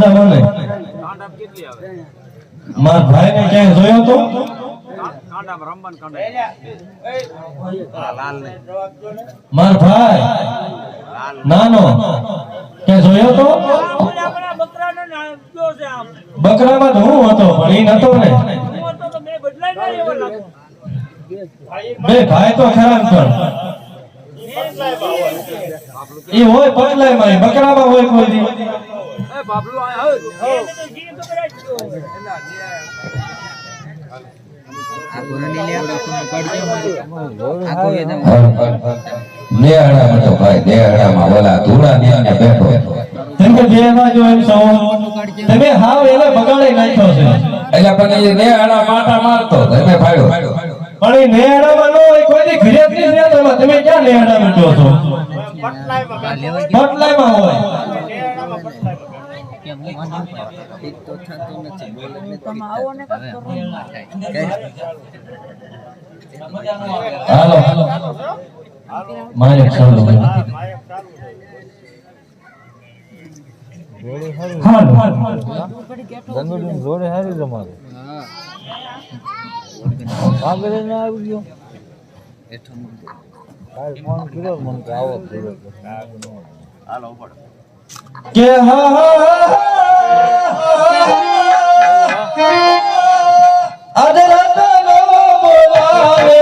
મજામાં ને? મારા ભાઈ ને ક્યાંય જોયો તો? મારા ભાઈ નાનો ક્યાં જોયો તો? બકરામાં તો હું હતો પણ ઈ નતો ને. બે ભાઈ તો ખરા પણ ઈ હોય પટલાય માં બકરામાં હોય કોઈ દી. નેહડામાં તો ભાઈ નેહડામાં ઓલા ધૂળા ને બેઠો તમે બેમાં જો એમ સૌ તમે હાવ એને બગાડી નાખ્યો છે. એટલે પણ એ નેહડા માટા મારતો તમે ભાડ્યો પણ એ નેહડામાં નો હોય કોઈ દી ઘરે જ નહીં રહેતો. તમે ક્યાં નેહડામાં છો છો? પટલાયમાં હોય. હાલો મારે ચાલો ગંગડી જોડે હારી તમારે આગળ ના આવી ગયો કાલ ફોન કર્યો મને કે આવો હાલો કે આજે રાત નો બોલાવે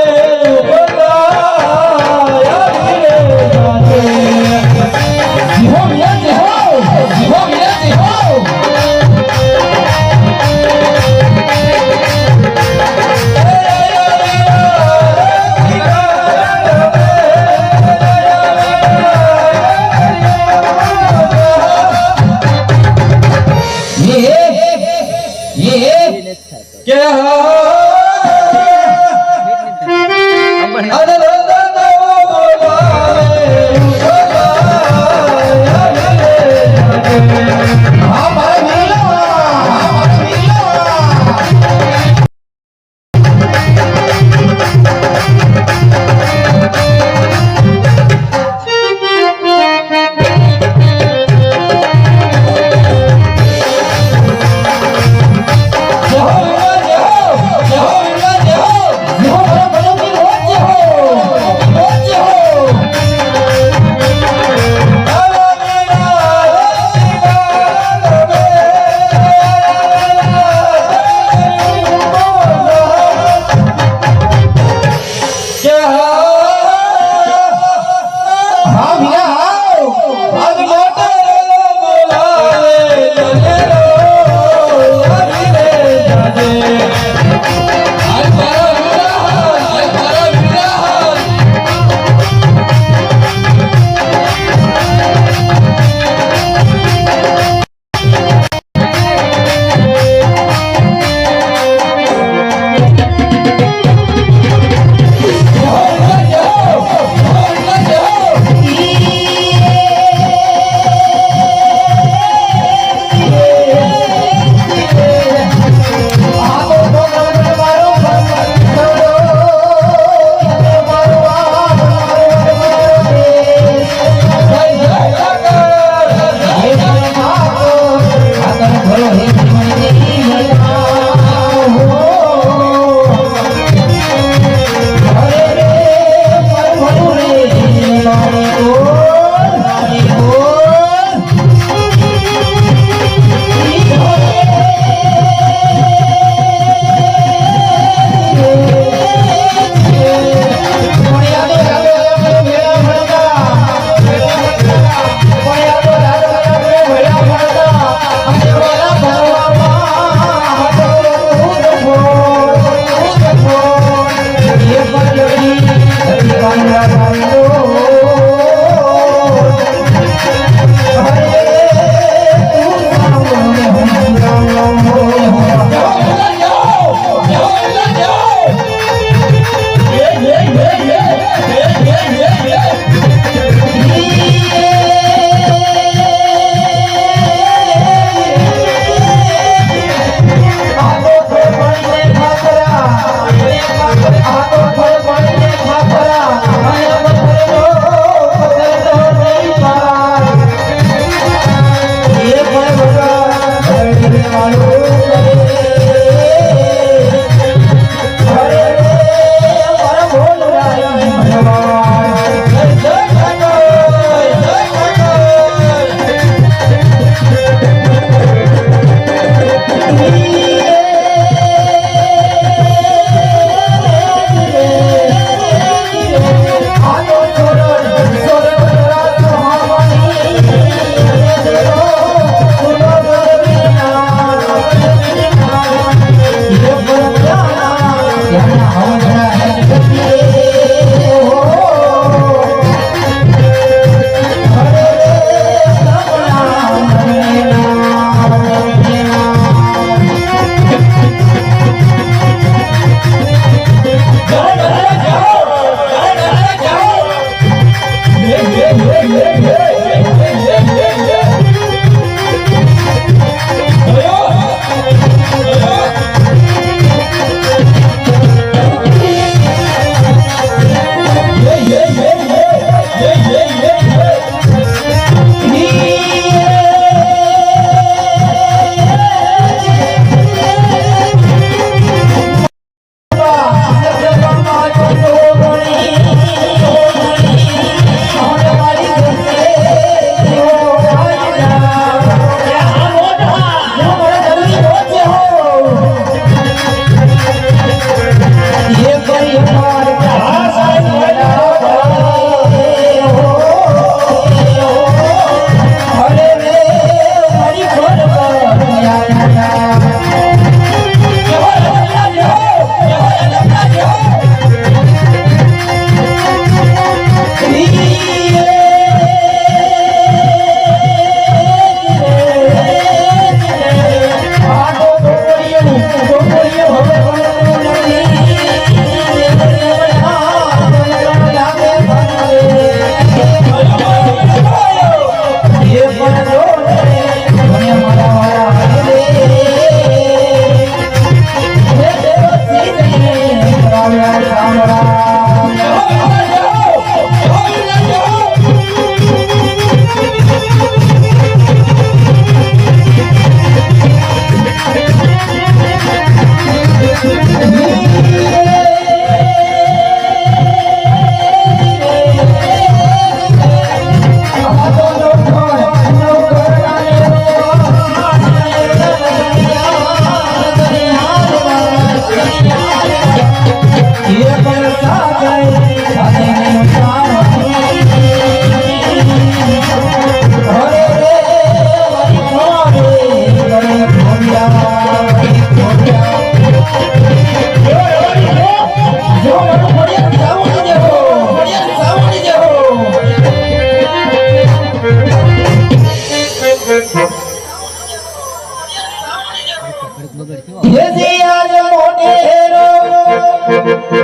આજ મોઢેરો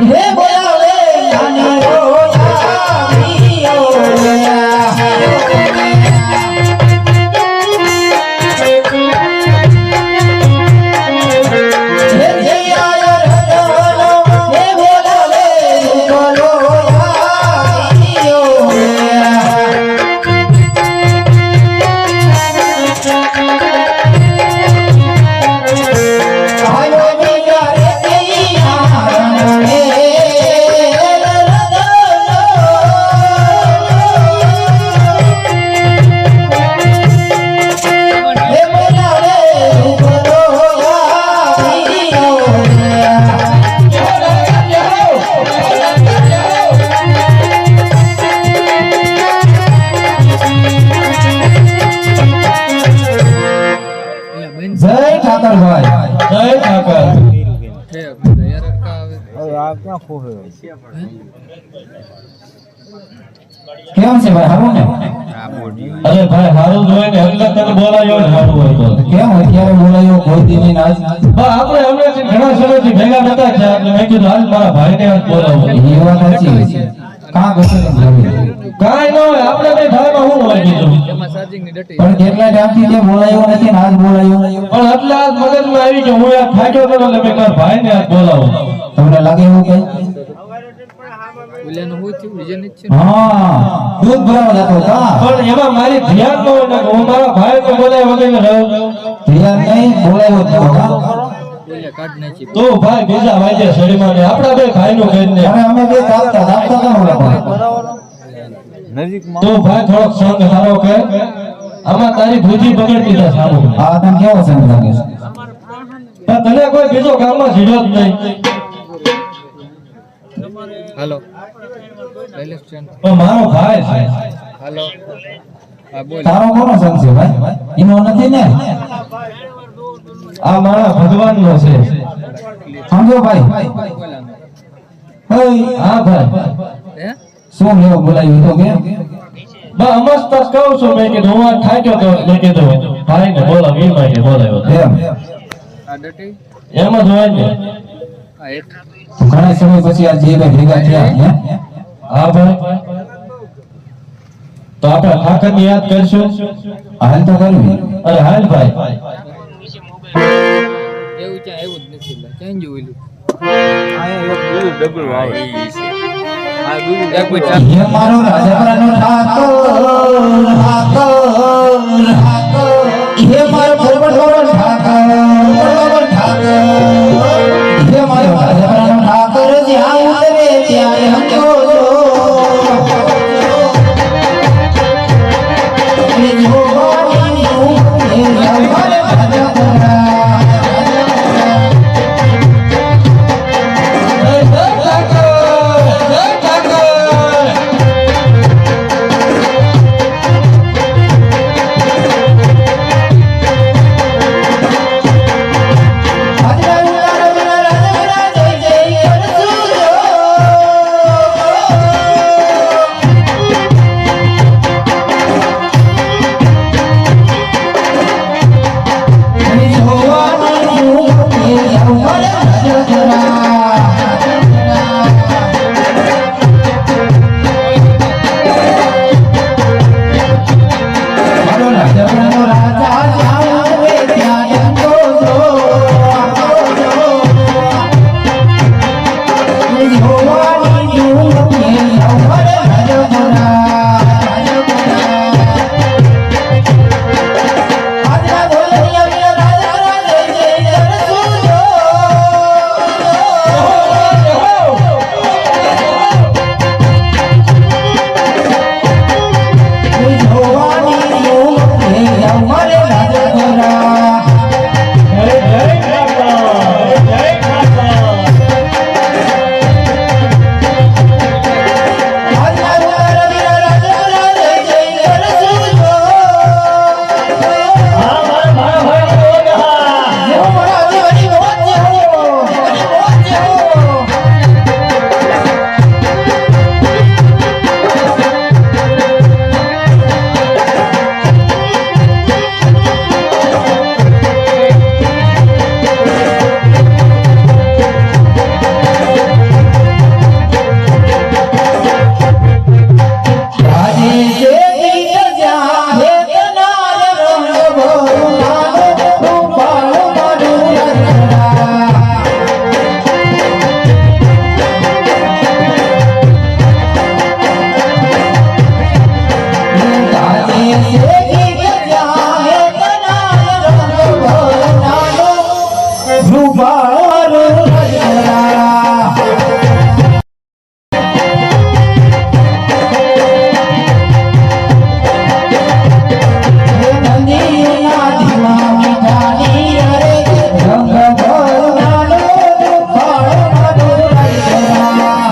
હે બોલાવે નાનો આવીયો જય ઠાકર. હવે આ ક્યાં ખોહે કેમ છે ભાઈ હારું ને અરે ભાઈ હારું જ હોય ને એટલે તને બોલાયો ને હારું હોય તો કેમ અત્યારે બોલાયો કોઈ દી આજ બા આપણે હમણાંથી ઘણા સમયથી ભેગા નતા થયા એટલે મેં કીધું હાલ મારા ભાઈને આજ બોલાવો. એ વાત સાચી છે કાં ગશે કાંઈ ન હોય આપણે બે ભાઈમાં શું હોય બીજું પણ કેટલા ટાઈમથી જે બોલાયો નથી ને આજ બોલાયો પણ એટલે આજ મગજમાં આવી કે હું યાર થાક્યો હતો એટલે મેં મારા ભાઈને આજ બોલાવો. તમને લાગે એવું કઈ હા દૂધ ભરાવા જતો કા પણ એમાં મારી ધ્યાન ન હોય ને કે હું મારા ભાઈને બોલાવ્યા વગર રહું. ધ્યાન નહીં બોલાયો જ નહોતો. તો ભાઈ બીજા વાજે શરીમાં ને આપણા બે ભાઈનું કરીને અને અમે બે ચાલતા ચાલતા હતા ઓલા પર. નજીકમાં તો ભાઈ થોડોક સંગ સારો કે આમાં તારી ભૂજી બગડતી જાય સારું. આ તને કેવો સંગ લાગે છે પણ તને કોઈ બીજો ગામમાં જીડ્યો જ નહીં. હેલો પણ મારો ભાઈ છે. હેલો હા બોલ તારો કોનો સંગ છે ભાઈ એનો નથી ને આ મારા ભગવાનનો છે. સમજો ભાઈ હા ભાઈ શું લેવો બોલાયું તો કેમ બસ મસ્ત કહું છું મેં કીધું હું આ થાક્યો તો મેં કીધું ભાઈને બોલાવ એ માટે બોલાવ્યો હતો. એમ એમ જ હોય ને. ઘણા સમય પછી આ જે ભાઈ ભેગા થયા હે? હા ભાઈ તો આપણે ઠાકરને યાદ કરશું. હાલ તો કરવી અરે હાલ ભાઈ એવું ક્યાં એવું જ નથી ક્યાં જોયેલું આયા એક ડબલ આવે આ દૂધ એક હે મારો રાજપરાનો ઠાકોર હે મારો પોપટનો ઠાકોર હે મારો રાજપરાનો ઠાકોર જ્યાં ઉતરે ત્યાં હંજો રૂપાળો રજવાડા નંદીના ધીમા મીઠાની રે રંગ ભરનારો રૂપાળો રજવાડા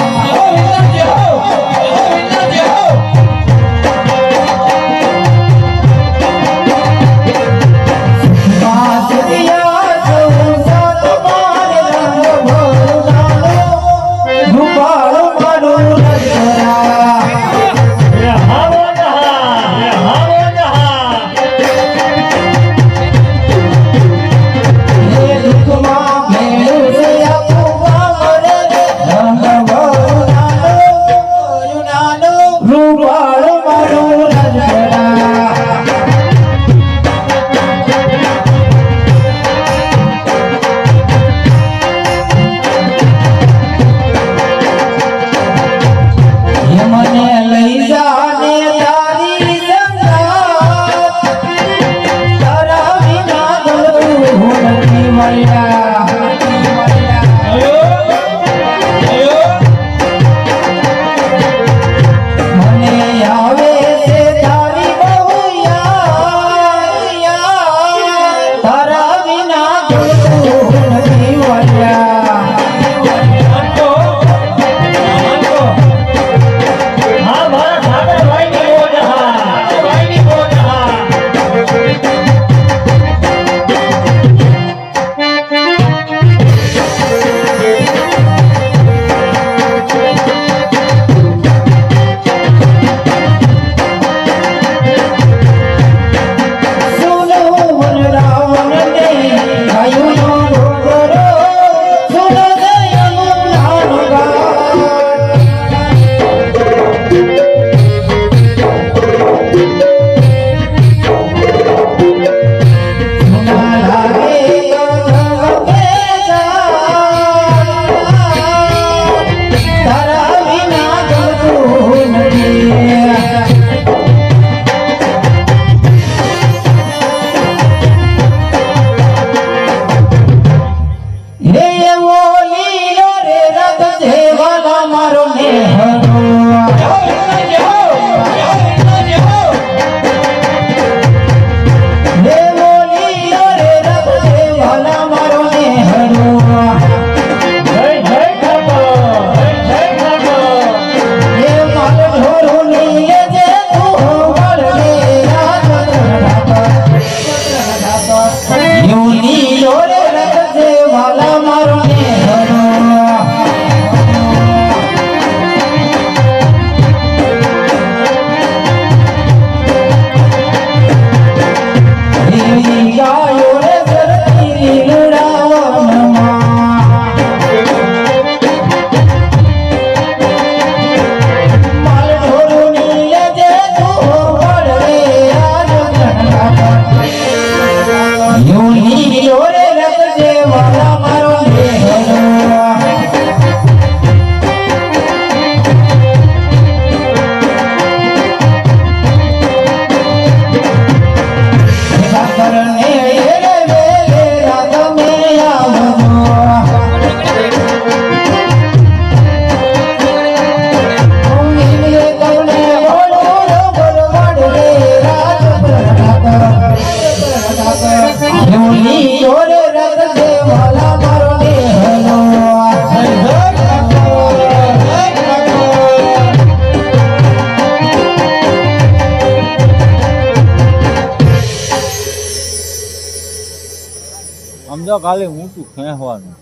સમજો કાલે ઊંચું ખેંચવાનું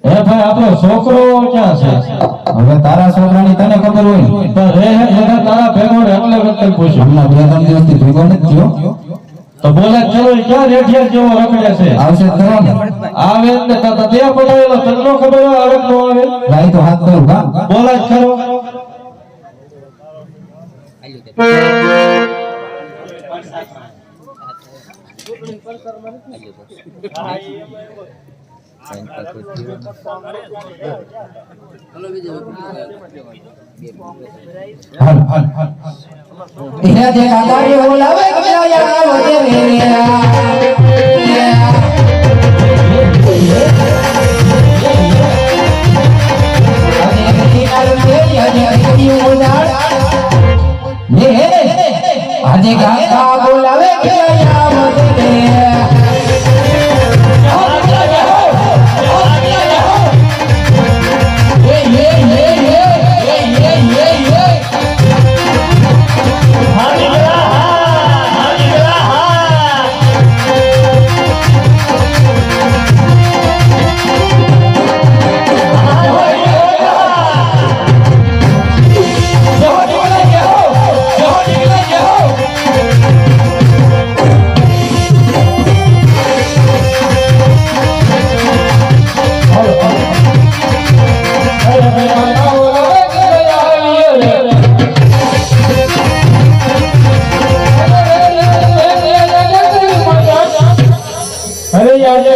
હે ભાઈ આપણો છોકરો ક્યાં છે? હવે તારા છોકરાની તને ખબર હોય તો રે એને તારા ભેગો ને એટલે વખતે પૂછ્યું હમણાં બે ત્રણ દિવસથી ભેગો નથી થયો તો બોલે ચલો ઈ ક્યાં રેઠિયા જેવો રખડે છે આવશે જ ખરો ને આવે ને તો ત્યાં પડાવેલો તને નો ખબર હોય અડક નો આવે લાઈ તો હાથ કરું કા બોલે જ ખરો હાલ હાલ હાલ એના જે કાકાએ બોલાવે ગયા વધે આજે કાકા બોલાવે ગયા વધે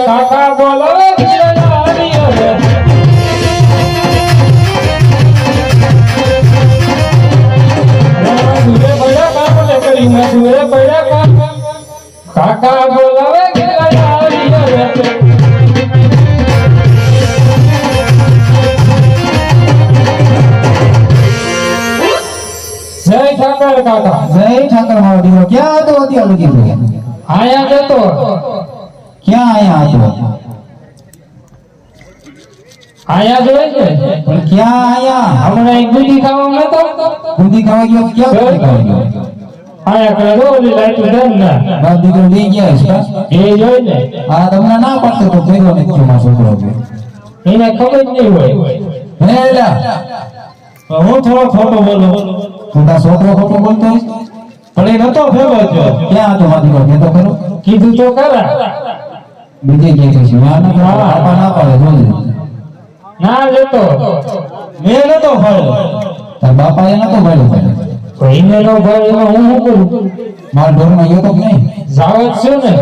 કાકા બોલાવે કાકા બોલાવે જય ઠાકર કાકા જય ઠાકર મારો દીકરો ક્યાં હતો અત્યાર લગી આયા જતો ક્યાં આયા હતો આયા જોઈ ને પણ ક્યાં આયા હમણાં એક ગુડી ખાવા નતો ગુંદી ખાવા ગયો ક્યાં ગુંદી ખાવા ગયો આયા કરે રોલી લાઈટ દન ના બાપ દીકરો લઈ ગયા છે એ જોઈ ને આ તમને ના પડતો તો ભેગો ને ક્યો માં છોકરો એને ખબર જ નહીં હોય હે એલા હું થોડો ખોટો બોલું તું તાર છોકરો ખોટો બોલતો હોય? પણ એ નતો ભેગો થયો ક્યાં હતો મારો દીકરો કે તો ખરો કીધું તો ખરા બીજે કે છે ના ના આપા ના પાડે જોજે ના જતો મેં નતો ફાળ્યો તાર બાપા એ નતો મળ્યો કોઈને નો ભાઈ એમાં હું શું કરું માલ ઢોર માં ગયો તો કે નહીં જાવ જ છું ને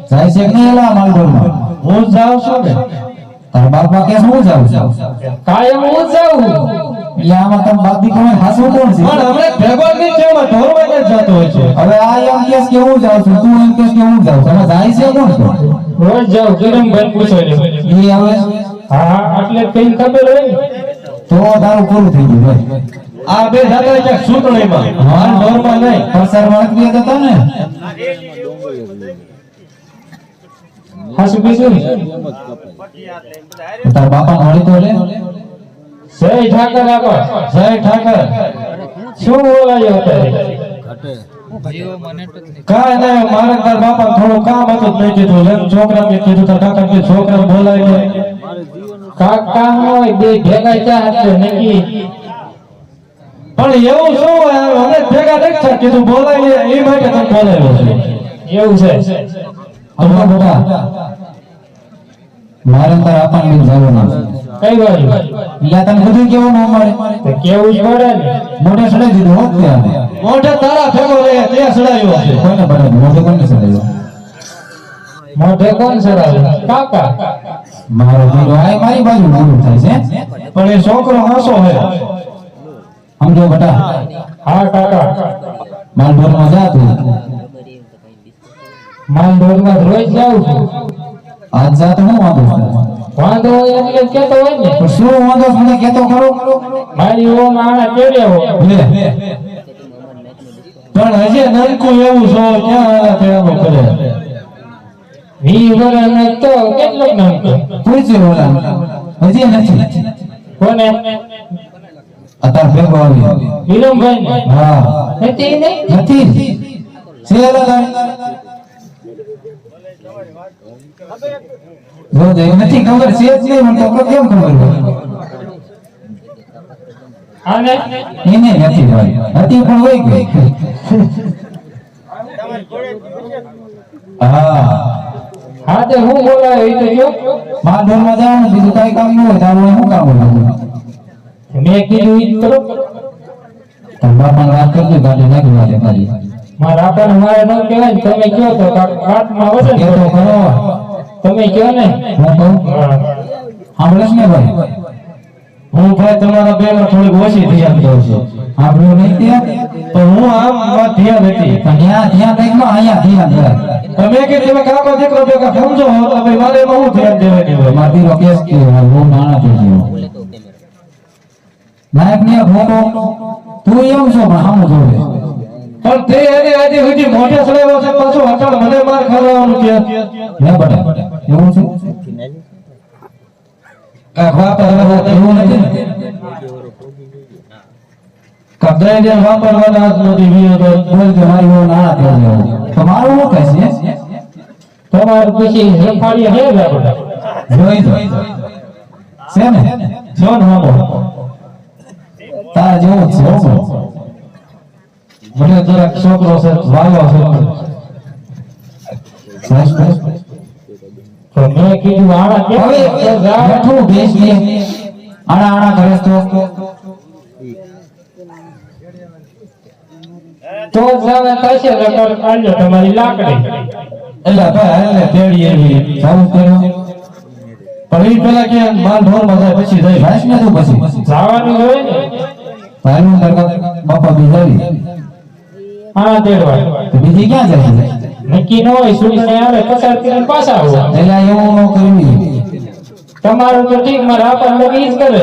જાય છે કે નહીં એલા માલ ઢોર માં હું જાઉં છું ને તાર બાપા કે હું જાઉં છું કાયમ હું જાઉં એટલે આમાં તમે બાપ દીકરો હાસું કોણ છે પણ હમણાં ભેગો નહીં છે એમાં ઢોરમાં જ જતો હોય છે હવે આ એમ કેસ કે હું જાઉં છું તું એમ કેસ કે હું જાઉં છું જાય છે કોણ તો રોજ જાઉં કિરણભાઈ પૂછો છો એ હવે હા એટલે કઈ ખબર હોય ને તો તારું પૂરું થઈ ગયું ભાઈ આ બે દાદા છે સૂતણીમાં હાલ ઢોરમાં નહીં પ્રસાર વાળક બે હતા ને હાસુ બીજું તાર બાપા મળી તો લે જય ઠાકર આપો જય ઠાકર શું બોલાયો અત્યારે કાંઈ નહીં મારે તાર બાપા થોડું કામ હતું જ નહીં કીધું એમ છોકરા કે કીધું તાર કાકા કે છોકરા બોલાય લે કાકા હોય બે ભેગા ચા હાથે નકી પણ એવું શું હોય અમે ભેગા નથી કીધું બોલાય લે એ માટે તમે બોલાવ્યો છે એવું છે હમણાં બેટા મારે તાર આપા મિલ જવાનું કઈ બાજુ એટલે તને બધું કેવું ન મળે તો કેવું જ પડે ને મોઢે સડાઈ દીધું હોત ત્યાં મોઢે તારા ભેગો રહે ત્યાં સડાયો છે કોઈને પડે મોઢે કોને સડાયો મોઢે કોણ સડાવે કાકા મારો દીકરો આ મારી બાજુ બોલું થાય છે પણ એ છોકરો હાસો હે સમજો બેટા હા કાકા માલ ઢોર માં જા તું માલ ઢોરમાં રોજ જાઉં છું આજ જા તો હું વાંધો છે વાંધો હોય એટલે કેતો હોય ને તો શું વાંધો છે મને કેતો ખરો મારી ઓ માણા કેડ્યા હોય લે પણ હજી નનકું એવું છો ક્યાં આના તેમાં કરે 20 વર્ષ તો કેટલો નનકો પૂછ્યું ઓલા હજી નથી કોને અત્યાર ભેગો આવી વિરમભાઈ ને હા નથી નહીં નથી છે એલા જો જે નથી ખબર છે જ નહીં મને તો કેમ ખબર હોય આને એને નથી ભાઈ હતી પણ હોય ગઈ હા હા તે હું બોલાયો એ તો જો માર ઢોર માં જવાનું બીજું કઈ કામ ન હોય તારું શું કામ હોય મેં કીધું ઈ જ કરો તાર બાપા વાત કરજો ગાડી નાખી વાલે મારી મારા આપણને મારે ન કહેવાય ને તમે કયો તો કાટમાં વજન કે તો ખરો તમે કયો ને હું કહું હા. સાંભળશ ને ભાઈ હું ભાઈ તમારા બે માં થોડીક ઓછી ધ્યાન દઉં છું સાંભળ્યું નહીં ત્યાં તો હું આમ વાત ધ્યાન હતી પણ ત્યાં ધ્યાન રાખો અહીંયા ધ્યાન રાખ તમે કે તમે કાકો દીકરો ભેગા સમજો હો તો ભાઈ મારે એમાં હું ધ્યાન દેવાની હોય મારી કેસ કે હું નાના થઈ ગયો નાયક ને ભોગો તું એમ છો પણ સામું જોડે પણ તે એને આજે સુધી મોઢે સડાવ્યો છે પાછો અટલ મને માર ખાવાનું કે હે બટા એવું છે કાક વાપર એવું નથી ને કદાય જે વાપરવાના હાથ નથી વિયો તો બોલ કે મારી હું નાના થઈ ગયો તમારું શું કહે છે તમારું પછી રફાડી હે બેટા જોઈ છે ને જો ને હામો તારા જેવું જ છે હો. મને જરાક છોકરો છે વાલો છે બસ બસ તો મેં કીધું આડા કે હવે બેઠું બેસ લે આણા આણા કરે તો જાવે થશે લગન કાઢજો તમારી લાકડી એટલે ભાઈ હાલને તેડી એવી જાવું કર્યો પણ ઈ પેલા કે માલ ઢોર માં જાય પછી જાય બસ ને તું પછી જવાનું હોય ને ભાઈનું દરગાહ બાપા બીજાવી આના તેડવા તો બીજી ક્યાં જાય છે નક્કી ન હોય સુઈ સે આવે પસાર કરીને પાછા આવો એટલે એવું ન કરવી તમારું તો ઠીક મારા આપણને ઈ જ કરે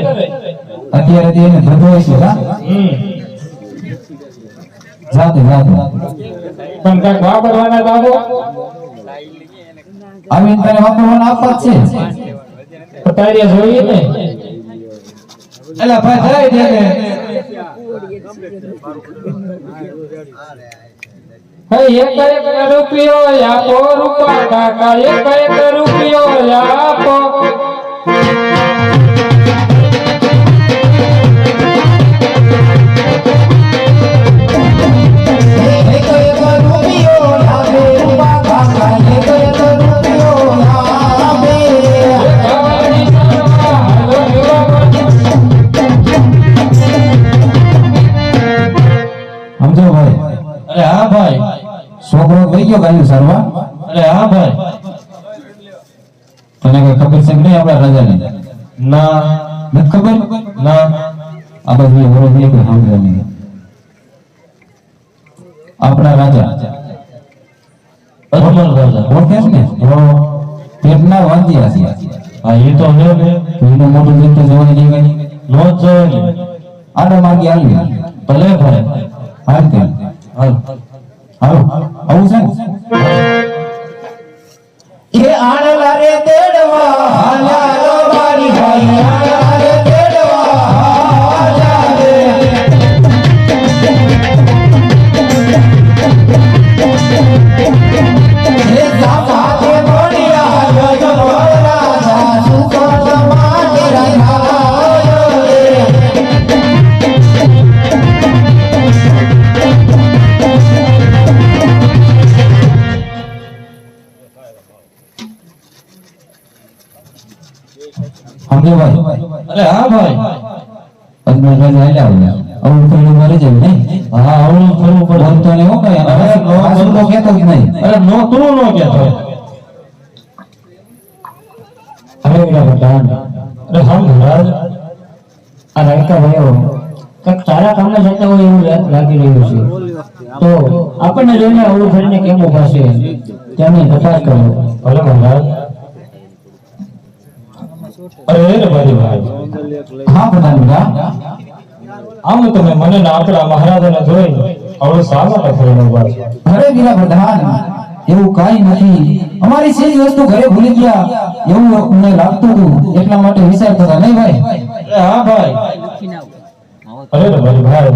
અત્યારે તે એને ધંધો છે હા જાતે જાતે પણ કાંઈક વાપરવાના તો આપો આવીને તને વાપરવાના આપવા જ છે તો તારે જોઈએ ને એટલે ભાઈ જાય છે ને હે એક રૂપિયો આપો રૂપા કાકા એક રૂપિયો આપો સમજો ભાઈ અરે હા ભાઈ છોકરો ગઈ ગયો ગાયું સરવા અરે હા ભાઈ તને કઈ ખબર છે કે નહીં આપણા રાજાને ના નથી ખબર ના આ બધું એવું નહીં કોઈ સાંભળે નહીં આપણા રાજા અજમલ રાજા ઓળખે છે ને પેટના વાંધ્યા છે હા એ તો હે ને એનું મોટું દિલ તો જોવાની જેવી નો જ જોઈએ ને આડા માર્ગે આવી ભલે ભાઈ હાલ કે હાલ હાલો આવું છે ને એ આણલા રે તેડવા હાલા મારી ભાઈ આણલા રે તેડવા હાલા રે એ સામાજે મળ્યા જય રાજા સુખદ માટે રાયો રે સમજો ભાઈ અરે હા ભાઈ અજમેર રાજા આલ્યા આવું થોડું મરી જાય નહીં હા આવડું ફરવું પડે બોલતો ને હું કઈ નો કહેતો જ નહીં અરે નો તું નો કહેતો અરે મેરા બધાન અરે હા મહારાજ આ લડકા ભાઈઓ કંઈક તારા કામમાં જતા હોય એવું લાગી રહ્યું છે તો આપણને જોઈને આવું કરીને કેમ ઉભા છે તેમની તપાસ કરો ભલે મહારાજ અરે રે ભાઈ ભાઈ હા પ્રધાનગા આમ તમે મને ને આપણા મહારાજાને જોઈ આવડું શા માટે થઈને ઉભા છો અરે વીરા પ્રધાન એવું કાઈ નથી અમારી સેજ વસ્તુ ઘરે ભૂલી ગયા એવું અમને લાગતું હતું એટલા માટે વિચારતા હતા નહીં ભાઈ અરે હા ભાઈ અરે રે ભાઈ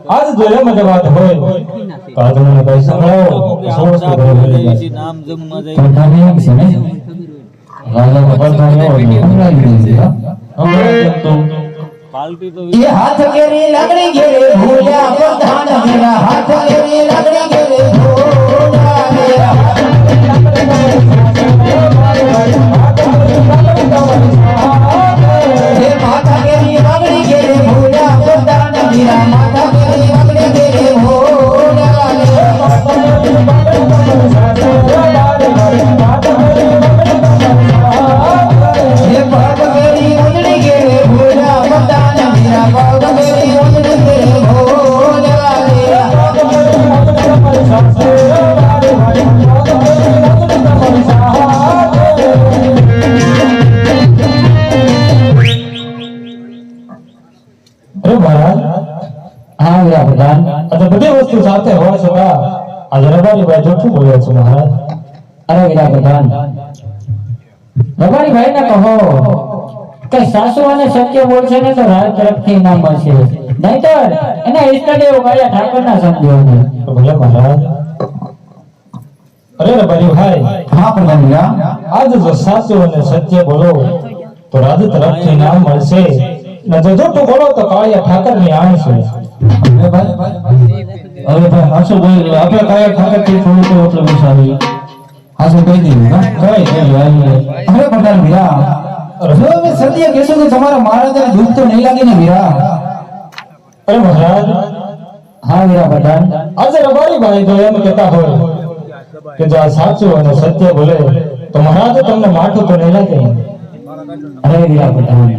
આજ જો એમ જ વાત હોય તો આજ મને કઈ સંભળાવો શું વસ્તુ ઘરે ભૂલી ગયા નામ જમવા જાય પ્રધાન એમ છે ને રાજાનો પડકાર એવો જ સંભળાવી દે છે, હા. હમણાં કેમ તું પાલટી તો એ હાથ કેરી લાગણી ઘેરે ભૂલ્યા પ્રધાન મેરા હાથ કેરી લાગણી ઘેરે ભૂલ્યા મેરા એ માથા કેરી લાગણી ઘેરે ભૂલ્યા પ્રધાન મેરા માથા કેરી લાગણી ઘેરે ભૂલ્યા મેરા પ્રધાન. આ બધી વસ્તુ સાથે હોવા છતાં આજે રબારીભાઈ જૂઠું બોલે છે મહારાજ. અરે વીરા પ્રધાન, રબારી ભાઈને કહો કે સાસુ અને સત્ય બોલશે ને તો રાજ તરફથી ઇનામ મળશે, નહીતર એના ઈષ્ટદેવ કાળિયા ઠાકરના સમજો ને. તો ભલે મહારાજ. અરે રબારીભાઈ, હા પ્રધાન વીરા. આજે જો સાચું અને સત્ય બોલો તો રાજ તરફથી ઇનામ મળશે, ને જો જૂઠું બોલો તો કાળિયા ઠાકરની આણ છે. અરે ભાઈ હાસુ બોલ, આપણે કાયા ઠાકર થી થોડું તો એટલે વિચારી હાસુ કહી દીધું હા કઈ અરે પ્રધાન વીરા, જો અમે સત્ય કહેશું તો તમારા મહારાજાને દુઃખ તો નહીં લાગે ને વીરા. અરે મહારાજ, હા વીરા પ્રધાન. આજે રબારીભાઈ જો એમ કહેતા હોય કે જો આ સાચું અને સત્ય બોલે તો મહારાજ તમને માઠું તો નહીં લાગે. અરે વીરા પ્રધાન,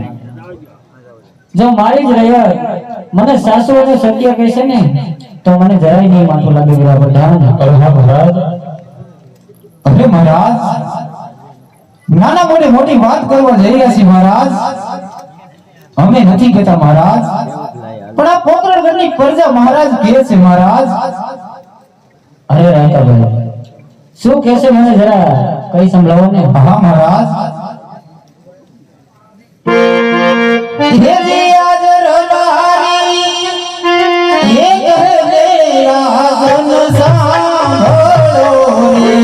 જો મારી જ રૈયત મને સાસુ અને સત્ય કહેશે ને તો મને જરાય નહીં માથું લાગે વીરા પ્રધાન. અરે હા મહારાજ. અરે મહારાજ, નાના મોટી મોટી વાત કરવા જઈ રહ્યા છીએ મહારાજ. અમે નથી કહેતા મહારાજ, પણ આ પોકરણગઢની પ્રજા મહારાજ કહે છે મહારાજ. અરે રાયકાભાઈ, શું કહેશે મને જરા કઈ સંભળાવો ને. હા મહારાજ. દેવી આજ રબારી એક હે રાજન સાંભળો રે.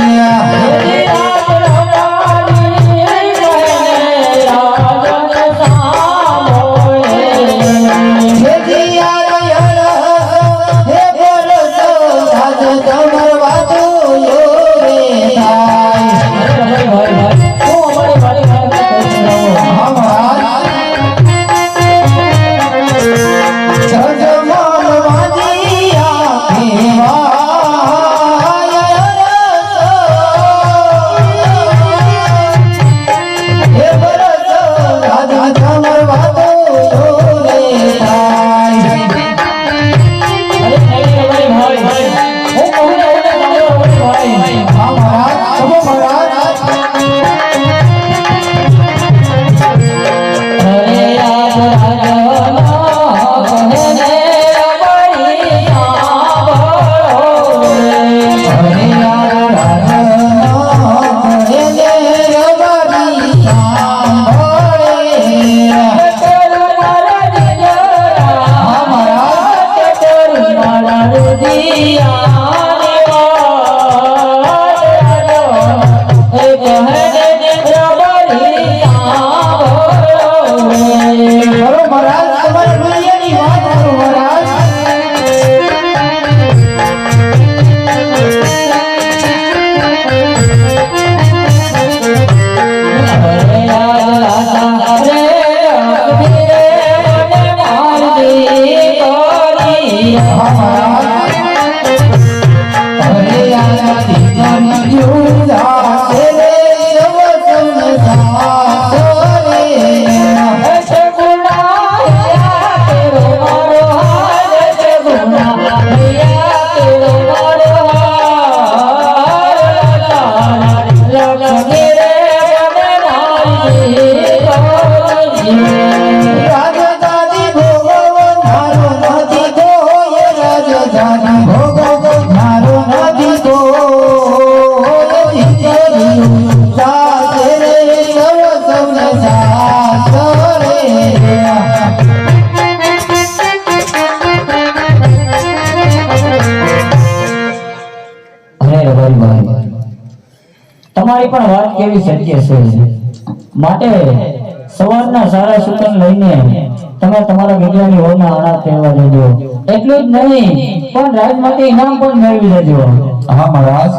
તમારી પણ વાત કેવી સત્ય છે, માટે સવારના સારા સુકન લઈને તમે તમારા વિદ્યાની હોના આણા ફેરવા દેજો. એટલું જ નહીં પણ રાજમાંથી ઇનામ પણ મેળવી લેજો. હા મહારાજ.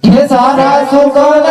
એ સારા સુકન